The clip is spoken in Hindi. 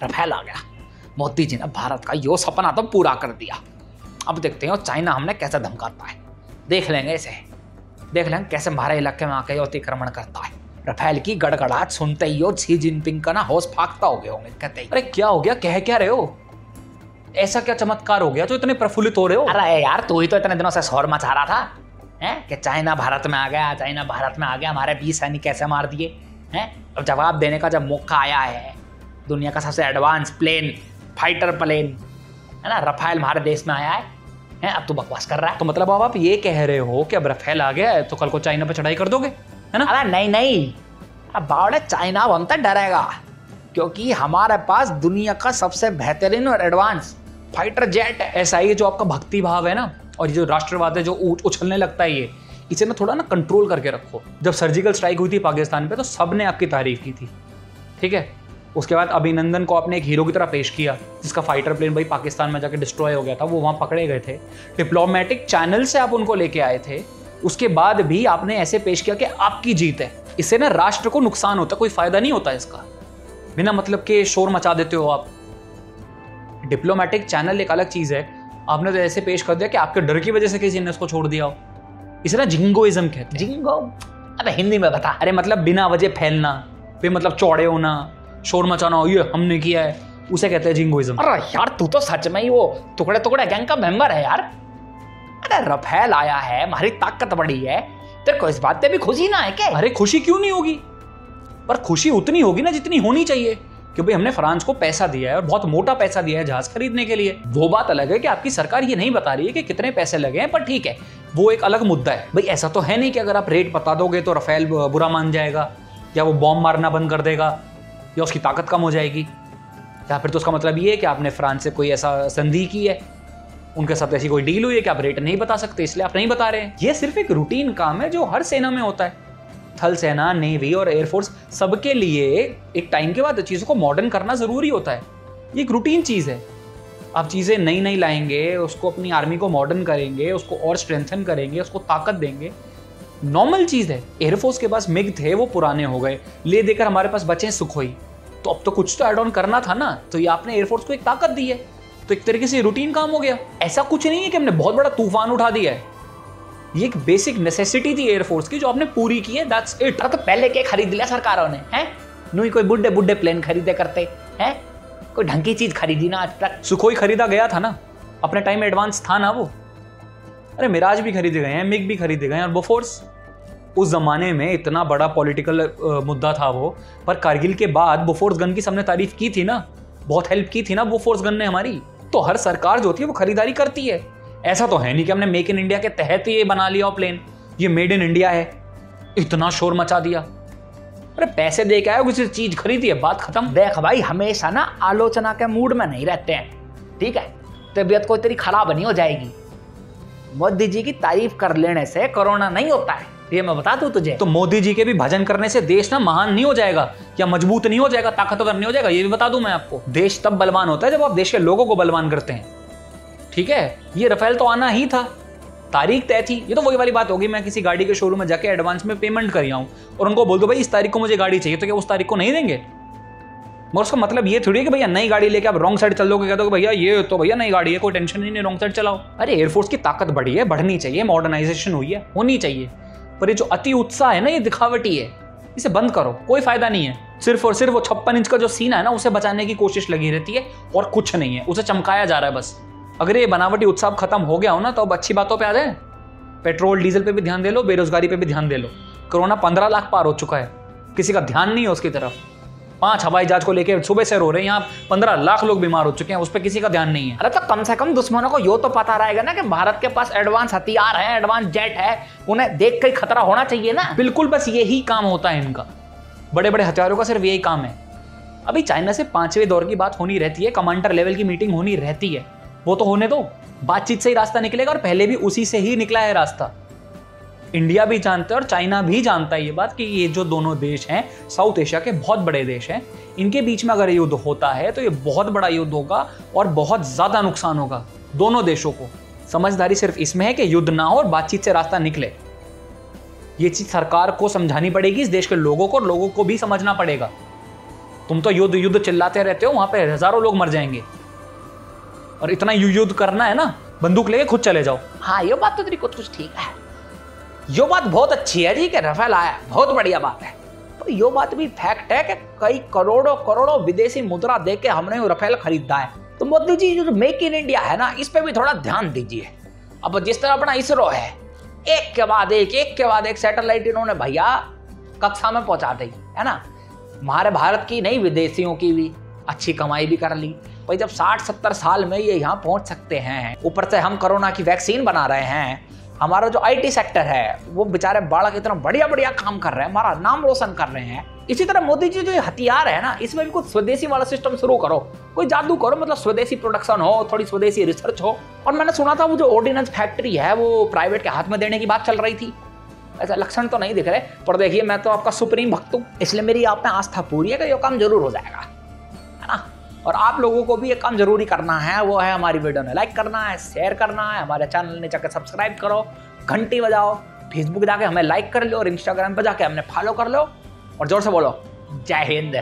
रफेल आ गया। मोदी जी ने भारत का यो सपना तो पूरा कर दिया। अब देखते हैं चाइना हमने कैसे धमकाता है। देख लेंगे इसे, देख लेंगे कैसे हमारे इलाके में आके अतिक्रमण करता है। रफेल की गड़गड़ाहट सुनते ही हो शी जिनपिंग का ना होश फाकता हो गया होंगे। कहते ही अरे क्या हो गया, कह क्या रहे हो, ऐसा क्या चमत्कार हो गया जो इतने प्रफुल्लित हो रहे हो? अरे यार तू ही तो इतने दिनों से शोर मचा रहा था हैं कि चाइना भारत में आ गया, चाइना भारत में आ गया, हमारे 20 सैनिक कैसे मार दिए हैं। अब जवाब देने का जब मौका आया है, दुनिया का सबसे एडवांस प्लेन, फाइटर प्लेन है ना, रफेल हमारे देश में आया है, अब तू बकवास कर रहा है। तो मतलब अब आप ये कह रहे हो कि अब रफेल आ गया है तो कल को चाइना पे चढ़ाई कर दोगे, है ना? अरे नहीं नहीं, अब बावड़े चाइना बनता डरेगा, क्योंकि हमारे पास दुनिया का सबसे बेहतरीन और एडवांस फाइटर जेट है। ऐसा ही जो आपका भक्ति भाव है ना, और ये जो राष्ट्रवाद है जो उछलने लगता है, ये इसे ना थोड़ा ना कंट्रोल करके रखो। जब सर्जिकल स्ट्राइक हुई थी पाकिस्तान पे तो सबने आपकी तारीफ की थी, ठीक है। उसके बाद अभिनंदन को आपने एक हीरो की तरह पेश किया, जिसका फाइटर प्लेन भाई पाकिस्तान में जाके डिस्ट्रॉय हो गया था, वो वहाँ पकड़े गए थे, डिप्लोमेटिक चैनल से आप उनको लेके आए थे। उसके बाद भी आपने ऐसे पेश किया कि आपकी जीत है। इससे ना राष्ट्र को नुकसान होता है, कोई फायदा नहीं होता इसका। बिना मतलब के शोर मचा देते हो आप। डिप्लोमेटिक चैनल एक अलग चीज है, आपने तो ऐसे पेश कर दिया कि आपके डर की वजह से किसी ने उसको छोड़ दिया हो। इसे ना जिंगोइज्म कहते हैं। जिंगो? अबे हिंदी में बता। अरे मतलब बिना वजह फैलना, फिर मतलब चौड़े होना, शोर मचाना, ये हमने किया है, उसे कहते हैं जिंगोइज्म। अरे यार तू तो सच में ही वो टुकड़े टुकड़े गैंग का मेंबर है यार। अरे रफेल आया है, हमारी ताकत बढ़ी है, तेरे को इस बात पे भी खुशी ना है क्या? अरे खुशी क्यों नहीं होगी, पर खुशी उतनी होगी ना जितनी होनी चाहिए, क्योंकि हमने फ्रांस को पैसा दिया है और बहुत मोटा पैसा दिया है जहाज खरीदने के लिए। वो बात अलग है कि आपकी सरकार ये नहीं बता रही है कि कितने पैसे लगे हैं, पर ठीक है, वो एक अलग मुद्दा है। भाई ऐसा तो है नहीं कि अगर आप रेट बता दोगे तो रफेल बुरा मान जाएगा, या वो बॉम्ब मारना बंद कर देगा, या उसकी ताकत कम हो जाएगी, या फिर तो उसका मतलब ये है कि आपने फ्रांस से कोई ऐसा संधि की है, उनके साथ ऐसी कोई डील हुई है कि आप रेट नहीं बता सकते, इसलिए आप नहीं बता रहे हैं। ये सिर्फ एक रूटीन काम है जो हर सेना में होता है। थल सेना, नेवी और एयरफोर्स सबके लिए एक टाइम के बाद चीज़ों को मॉडर्न करना ज़रूरी होता है। ये एक रूटीन चीज़ है। आप चीज़ें नई नई लाएंगे, उसको अपनी आर्मी को मॉडर्न करेंगे, उसको और स्ट्रेंथन करेंगे, उसको ताकत देंगे, नॉर्मल चीज़ है। एयरफोर्स के पास मिग थे, वो पुराने हो गए, ले देकर हमारे पास बचे सुखोई, तो अब तो कुछ तो एड ऑन करना था ना, तो ये आपने एयरफोर्स को एक ताकत दी है, तो एक तरीके से रूटीन काम हो गया। ऐसा कुछ नहीं है कि हमने बहुत बड़ा तूफान उठा दिया है, ये एक बेसिक नेसेसिटी थी एयरफोर्स की जो आपने पूरी की है, दैट्स इट। तो पहले क्या खरीद लिया सरकारों ने, हैं? नहीं कोई बुड्ढे बुड्ढे प्लेन खरीदे करते हैं, कोई ढंग की चीज खरीदी ना आज तक। सुखोई खरीदा गया था ना, अपने टाइम में एडवांस था ना वो। अरे मिराज भी खरीदे गए हैं, मिग भी खरीदे गए हैं, और बोफोर्स उस जमाने में इतना बड़ा पॉलिटिकल मुद्दा था वो। पर कारगिल के बाद बोफोर्स गन की सबने तारीफ की थी ना, बहुत हेल्प की थी ना बोफोर्स गन ने हमारी। तो हर सरकार जो होती है वो खरीदारी करती है। ऐसा तो है नहीं कि हमने मेक इन इंडिया के तहत ये बना लिया प्लेन, ये मेड इन इंडिया है, इतना शोर मचा दिया। अरे पैसे दे के आए, किसी चीज खरीदी है, बात खत्म। देख भाई, हमेशा ना आलोचना के मूड में नहीं रहते हैं, ठीक है? तबीयत कोई तेरी खराब नहीं हो जाएगी। मोदी जी की तारीफ कर लेने से कोरोना नहीं होता है, ये मैं बता दूं तुझे। तो मोदी जी के भी भजन करने से देश ना महान नहीं हो जाएगा, या मजबूत नहीं हो जाएगा, ताकतवर नहीं हो जाएगा, ये भी बता दूं मैं आपको। देश तब बलवान होता है जब आप देश के लोगों को बलवान करते हैं, ठीक है? ये रफेल तो आना ही था, तारीख तय थी। ये तो वही वाली बात होगी, मैं किसी गाड़ी के शोरूम में जाके एडवांस में पेमेंट कर आऊं और उनको बोल दो भाई इस तारीख को मुझे गाड़ी चाहिए, तो क्या उस तारीख को नहीं देंगे? मगर उसका मतलब ये थोड़ी है कि भैया नई गाड़ी लेके आप रॉन्ग साइड चल दोगे, कह दो भैया ये तो भैया नई गाड़ी है, कोई टेंशन नहीं, रॉन्ग साइड चलाओ। अरे एयरफोर्स की ताकत बढ़ी है, बढ़नी चाहिए, मॉडर्नाइजेशन हुई है, होनी चाहिए, पर ये जो अति उत्साह है ना, ये दिखावटी है, इसे बंद करो, कोई फायदा नहीं है। सिर्फ और सिर्फ वो 56 इंच का जो सीना है ना, उसे बचाने की कोशिश लगी रहती है और कुछ नहीं है, उसे चमकाया जा रहा है बस। अगर ये बनावटी उत्साह खत्म हो गया हो ना, तो अब अच्छी बातों पे आ जाए। पेट्रोल डीजल पे भी ध्यान दे लो, बेरोजगारी पे भी ध्यान दे लो। कोरोना 15 लाख पार हो चुका है, किसी का ध्यान नहीं है उसकी तरफ। 5 हवाई जहाज को लेकर सुबह से रो रहे हैं, यहाँ 15 लाख लोग बीमार हो चुके हैं, उस पर किसी का ध्यान नहीं है। अरे तो कम से कम दुश्मनों को यो तो पता रहेगा ना कि भारत के पास एडवांस हथियार है, एडवांस जेट है, उन्हें देख कर खतरा होना चाहिए ना। बिल्कुल, बस यही काम होता है इनका, बड़े बड़े हथियारों का सिर्फ यही काम है। अभी चाइना से 5वें दौर की बात होनी रहती है, कमांडर लेवल की मीटिंग होनी रहती है, वो तो होने दो, बातचीत से ही रास्ता निकलेगा, और पहले भी उसी से ही निकला है रास्ता। इंडिया भी जानता है और चाइना भी जानता है ये बात कि ये जो दोनों देश हैं, साउथ एशिया के बहुत बड़े देश हैं, इनके बीच में अगर युद्ध होता है तो ये बहुत बड़ा युद्ध होगा और बहुत ज्यादा नुकसान होगा दोनों देशों को। समझदारी सिर्फ इसमें है कि युद्ध ना हो और बातचीत से रास्ता निकले। ये चीज सरकार को समझानी पड़ेगी, इस देश के लोगों को भी समझना पड़ेगा। तुम तो युद्ध युद्ध चिल्लाते रहते हो, वहां पे हजारों लोग मर जाएंगे, और इतना युद्ध करना है ना, बंदूक लेके खुद चले जाओ। हाँ ये बात तो तेरी कुछ ठीक है, यो बात बहुत अच्छी है जी कि राफेल आया, बहुत बढ़िया बात है। पर यो बात भी फैक्ट है कि कई करोड़ों करोड़ों विदेशी मुद्रा देके हमने वो राफेल खरीदा है। तो मोदी जी जो मेक इन इंडिया है ना, इस पे भी थोड़ा ध्यान दीजिए। अब जिस तरह अपना इसरो है, एक के बाद एक सैटेलाइट इन्होंने भैया कक्षा में पहुंचा दी है ना। हमारे भारत की नहीं, विदेशियों की भी अच्छी कमाई भी कर ली भाई। जब 60-70 साल में ये यहाँ पहुंच सकते हैं, ऊपर से हम कोरोना की वैक्सीन बना रहे हैं, हमारा जो IT सेक्टर है वो बेचारे बालक इतना बढ़िया बढ़िया काम कर रहे हैं, हमारा नाम रोशन कर रहे हैं। इसी तरह मोदी जी जो हथियार है ना, इसमें भी कुछ स्वदेशी वाला सिस्टम शुरू करो, कोई जादू करो, मतलब स्वदेशी प्रोडक्शन हो, थोड़ी स्वदेशी रिसर्च हो। और मैंने सुना था वो जो ऑर्डिनेंस फैक्ट्री है वो प्राइवेट के हाथ में देने की बात चल रही थी, ऐसा लक्षण तो नहीं दिख रहे। पर देखिए मैं तो आपका सुप्रीम भक्त हूँ, इसलिए मेरी आप में आस्था पूरी है कि ये काम जरूर हो जाएगा, है ना। और आप लोगों को भी ये काम जरूरी करना है, वो है हमारी वीडियो में लाइक करना है, शेयर करना है, हमारे चैनल ने जाकर सब्सक्राइब करो, घंटी बजाओ, फेसबुक जाके हमें लाइक कर लो और इंस्टाग्राम पर जाके हमें फॉलो कर लो, और जोर से बोलो जय हिंद।